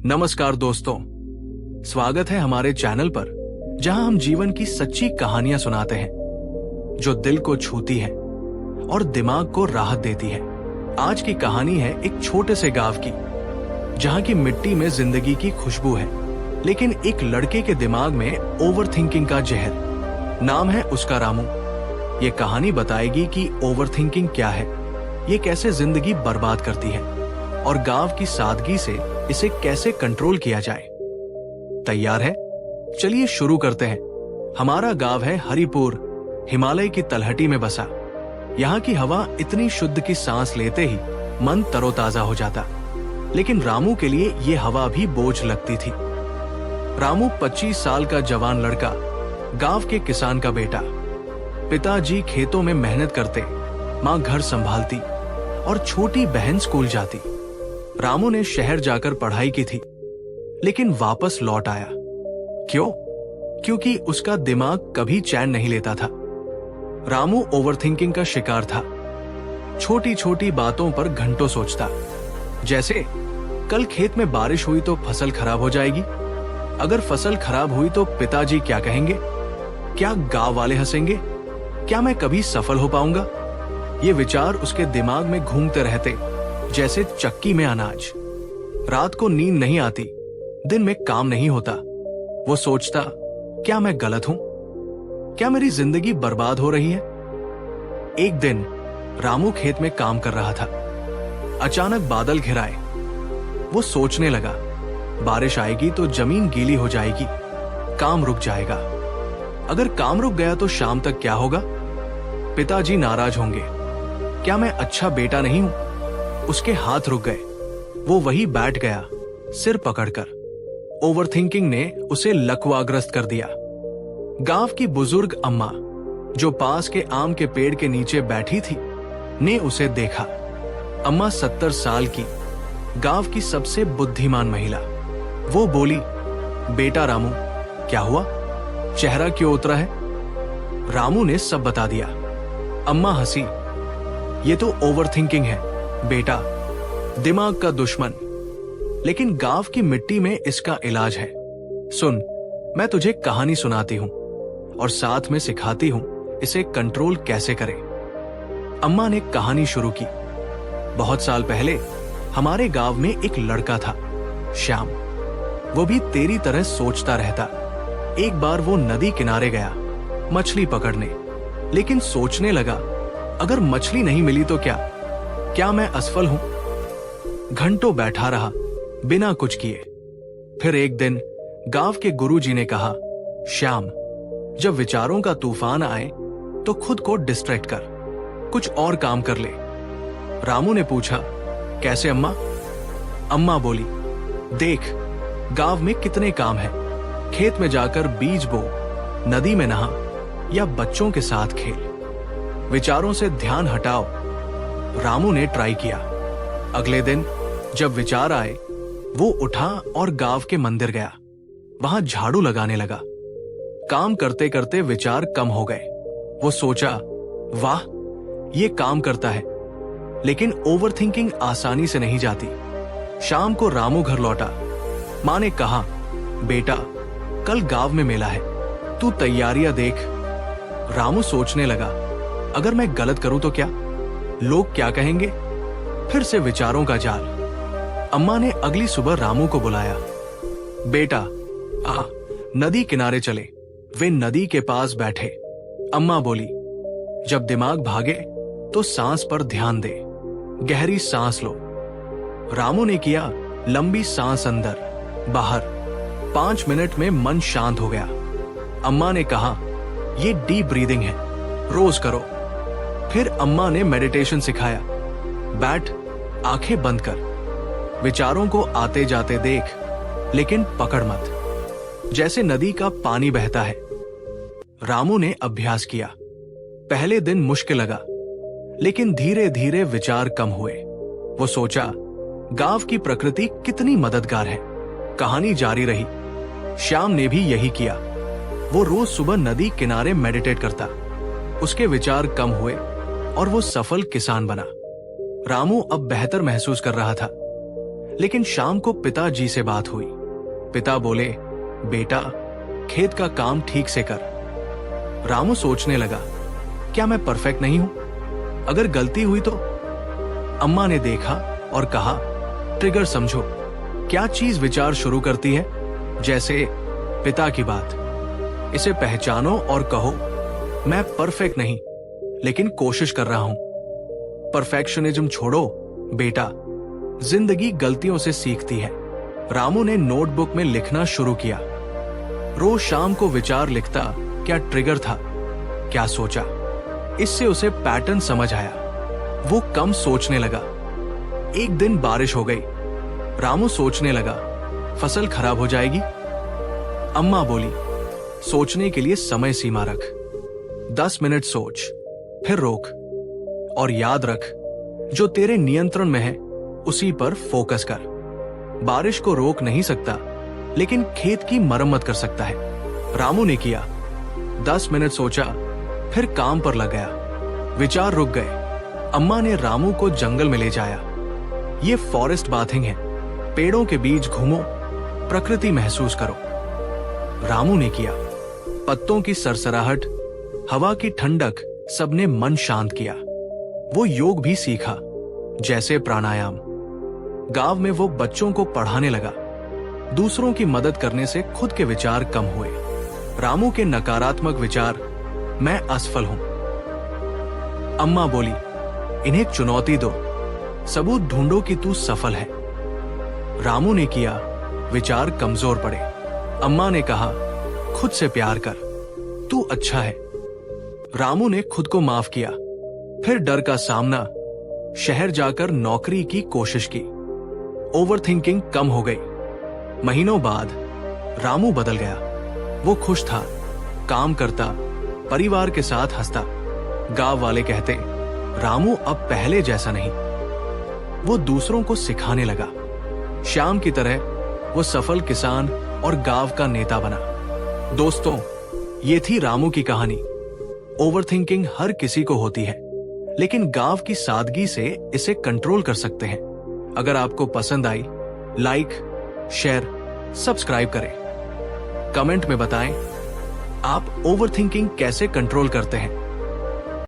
नमस्कार दोस्तों, स्वागत है हमारे चैनल पर जहां हम जीवन की सच्ची कहानियां सुनाते हैं जो दिल को छूती है और दिमाग को राहत देती है। आज की कहानी है एक छोटे से गांव की जहां की मिट्टी में जिंदगी की खुशबू है, लेकिन एक लड़के के दिमाग में ओवरथिंकिंग का जहर। नाम है उसका रामू। ये कहानी बताएगी कि ओवरथिंकिंग क्या है, ये कैसे जिंदगी बर्बाद करती है और गांव की सादगी से इसे कैसे कंट्रोल किया जाए। तैयार है? चलिए शुरू करते हैं। हमारा गांव है हरिपुर, हिमालय की तलहटी में बसा। यहाँ की हवा इतनी शुद्ध कि सांस लेते ही मन तरोताजा हो जाता, लेकिन रामू के लिए ये हवा भी बोझ लगती थी। रामू 25 साल का जवान लड़का, गांव के किसान का बेटा। पिताजी खेतों में मेहनत करते, माँ घर संभालती और छोटी बहन स्कूल जाती। रामू ने शहर जाकर पढ़ाई की थी, लेकिन वापस लौट आया। क्यों? क्योंकि उसका दिमाग कभी चैन नहीं लेता था। रामू ओवरथिंकिंग का शिकार था। छोटी छोटी बातों पर घंटों सोचता, जैसे कल खेत में बारिश हुई तो फसल खराब हो जाएगी, अगर फसल खराब हुई तो पिताजी क्या कहेंगे, क्या गांव वाले हंसेंगे, क्या मैं कभी सफल हो पाऊंगा। ये विचार उसके दिमाग में घूमते रहते जैसे चक्की में अनाज। रात को नींद नहीं आती, दिन में काम नहीं होता। वो सोचता, क्या मैं गलत हूं? क्या मेरी जिंदगी बर्बाद हो रही है? एक दिन रामू खेत में काम कर रहा था। अचानक बादल घिराए। वो सोचने लगा, बारिश आएगी तो जमीन गीली हो जाएगी, काम रुक जाएगा। अगर काम रुक गया तो शाम तक क्या होगा? पिताजी नाराज होंगे। क्या मैं अच्छा बेटा नहीं हूं? उसके हाथ रुक गए। वो वही बैठ गया, सिर पकड़कर। ओवरथिंकिंग ने उसे लकवाग्रस्त कर दिया। गांव की बुजुर्ग अम्मा, जो पास के आम के पेड़ के नीचे बैठी थी, ने उसे देखा। अम्मा 70 साल की, गांव की सबसे बुद्धिमान महिला। वो बोली, बेटा रामू, क्या हुआ? चेहरा क्यों उतरा है? रामू ने सब बता दिया। अम्मा हंसी, ये तो ओवरथिंकिंग है बेटा, दिमाग का दुश्मन। लेकिन गांव की मिट्टी में इसका इलाज है। सुन, मैं तुझे कहानी सुनाती हूं और साथ में सिखाती हूं इसे कंट्रोल कैसे करें। अम्मा ने कहानी शुरू की। बहुत साल पहले हमारे गांव में एक लड़का था, श्याम। वो भी तेरी तरह सोचता रहता। एक बार वो नदी किनारे गया मछली पकड़ने, लेकिन सोचने लगा, अगर मछली नहीं मिली तो क्या मैं असफल हूं? घंटों बैठा रहा बिना कुछ किए। फिर एक दिन गांव के गुरुजी ने कहा, श्याम, जब विचारों का तूफान आए तो खुद को डिस्ट्रैक्ट कर, कुछ और काम कर ले। रामू ने पूछा, कैसे अम्मा? अम्मा बोली, देख, गांव में कितने काम हैं। खेत में जाकर बीज बो, नदी में नहा या बच्चों के साथ खेल। विचारों से ध्यान हटाओ। रामू ने ट्राई किया। अगले दिन जब विचार आए, वो उठा और गांव के मंदिर गया। वहां झाड़ू लगाने लगा। काम करते करते विचार कम हो गए। वो सोचा, वाह, ये काम करता है। लेकिन ओवरथिंकिंग आसानी से नहीं जाती। शाम को रामू घर लौटा। मां ने कहा, बेटा, कल गांव में मेला है, तू तैयारियां देख। रामू सोचने लगा, अगर मैं गलत करूं तो क्या? लोग क्या कहेंगे? फिर से विचारों का जाल। अम्मा ने अगली सुबह रामू को बुलाया। बेटा, आ, नदी किनारे चले। वे नदी के पास बैठे। अम्मा बोली, जब दिमाग भागे तो सांस पर ध्यान दे, गहरी सांस लो। रामू ने किया, लंबी सांस अंदर बाहर। 5 मिनट में मन शांत हो गया। अम्मा ने कहा, ये डीप ब्रीदिंग है, रोज करो। फिर अम्मा ने मेडिटेशन सिखाया। बैठ, आंखें बंद कर, विचारों को आते जाते देख, लेकिन पकड़ मत, जैसे नदी का पानी बहता है। रामू ने अभ्यास किया। पहले दिन मुश्किल लगा, लेकिन धीरे धीरे विचार कम हुए। वो सोचा, गांव की प्रकृति कितनी मददगार है। कहानी जारी रही। श्याम ने भी यही किया। वो रोज सुबह नदी किनारे मेडिटेट करता। उसके विचार कम हुए और वो सफल किसान बना। रामू अब बेहतर महसूस कर रहा था, लेकिन शाम को पिताजी से बात हुई। पिता बोले, बेटा खेत का काम ठीक से कर। रामू सोचने लगा, क्या मैं परफेक्ट नहीं हूं? अगर गलती हुई तो? अम्मा ने देखा और कहा, ट्रिगर समझो। क्या चीज विचार शुरू करती है? जैसे पिता की बात। इसे पहचानो और कहो, मैं परफेक्ट नहीं लेकिन कोशिश कर रहा हूं। परफेक्शनिज्म छोड़ो बेटा, जिंदगी गलतियों से सीखती है। रामू ने नोटबुक में लिखना शुरू किया। रोज शाम को विचार लिखता, क्या ट्रिगर था, क्या सोचा। इससे उसे पैटर्न समझ आया। वो कम सोचने लगा। एक दिन बारिश हो गई। रामू सोचने लगा, फसल खराब हो जाएगी। अम्मा बोली, सोचने के लिए समय सीमा रख। 10 मिनट सोच, फिर रोक, और याद रख, जो तेरे नियंत्रण में है उसी पर फोकस कर। बारिश को रोक नहीं सकता, लेकिन खेत की मरम्मत कर सकता है। रामू ने किया। 10 मिनट सोचा, फिर काम पर लग गया। विचार रुक गए। अम्मा ने रामू को जंगल में ले जाया। ये फॉरेस्ट बाथिंग है। पेड़ों के बीच घूमो, प्रकृति महसूस करो। रामू ने किया। पत्तों की सरसराहट, हवा की ठंडक, सबने मन शांत किया। वो योग भी सीखा, जैसे प्राणायाम। गांव में वो बच्चों को पढ़ाने लगा। दूसरों की मदद करने से खुद के विचार कम हुए। रामू के नकारात्मक विचार, मैं असफल हूं। अम्मा बोली, इन्हें चुनौती दो, सबूत ढूंढो कि तू सफल है। रामू ने किया। विचार कमजोर पड़े। अम्मा ने कहा, खुद से प्यार कर, तू अच्छा है। रामू ने खुद को माफ किया। फिर डर का सामना, शहर जाकर नौकरी की कोशिश की। ओवरथिंकिंग कम हो गई। महीनों बाद रामू बदल गया। वो खुश था, काम करता, परिवार के साथ हंसता। गांव वाले कहते, रामू अब पहले जैसा नहीं। वो दूसरों को सिखाने लगा। श्याम की तरह वो सफल किसान और गांव का नेता बना। दोस्तों, ये थी रामू की कहानी। ओवरथिंकिंग हर किसी को होती है, लेकिन गांव की सादगी से इसे कंट्रोल कर सकते हैं। अगर आपको पसंद आई, लाइक, शेयर, सब्सक्राइब करें। कमेंट में बताएं, आप ओवरथिंकिंग कैसे कंट्रोल करते हैं।